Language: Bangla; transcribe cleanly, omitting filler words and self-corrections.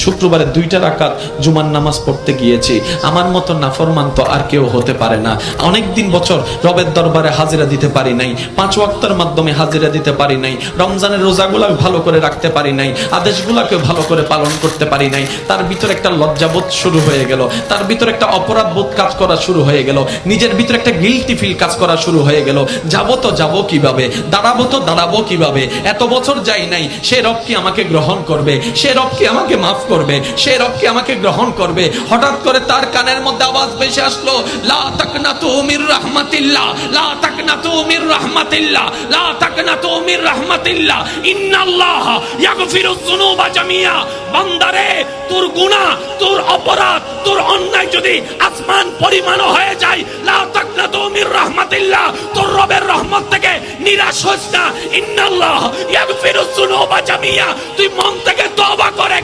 শুক্রবারে 2টা রাকাত জুমার নামাজ পড়তে গিয়েছি। আমার মতো নাফরমান তো আর কেউ হতে পারে না। অনেকদিন বছর রবের দরবারে হাজিরা দিতে পারি নাই, 5 ওয়াক্তের মাধ্যমে হাজিরা দিতে পারি নাই, রমজানের রোজাগুলো ভালো করে রাখতে পারি নাই, আদেশগুলোকে ভালো করে পালন করতে পারি নাই। তার ভিতরে একটা লজ্জাবোধ শুরু হয়ে গেল, তার ভিতরে একটা অপরাধ বোধ কাজ করা শুরু হয়ে গেল, নিজের ভিতরে একটা গিলটি ফিল কাজ করা শুরু হয়ে গেল। যাবো তো যাবো কিভাবে, দাঁড়াবো তো দাঁড়াবো কিভাবে, এত বছর যাই নাই, সে রব কি আমাকে গ্রহণ করবে, সে রব কি আমাকে মাফ করবে, সে রব কি আমাকে গ্রহণ করবে? হঠাৎ করে তার কানের মধ্যে আওয়াজ ভেসে আসলো, লা তাকনাতু মির রাহমাতিল্লাহ, লা তাকনাতু মির রাহমাতিল্লাহ, লা তাকনাতু মির রাহমাতিল্লাহ, ইন্নাল্লাহা ইয়াগফিরুয যুনুবা জামিয়া। বান্দারে, তোর গুনাহ, তোর অপরাধ, তোর অন্যায় যদি আসমান পরিমাণ হয়ে যায়, লা তাকনাতু মির রাহমাতিল্লাহ, তোর রবের রহমত থেকে নিরাশ হোস না। ইন্নাল্লাহা ইয়াগফিরুয যুনুবা জামিয়া। তুই মন থেকে তওবা করে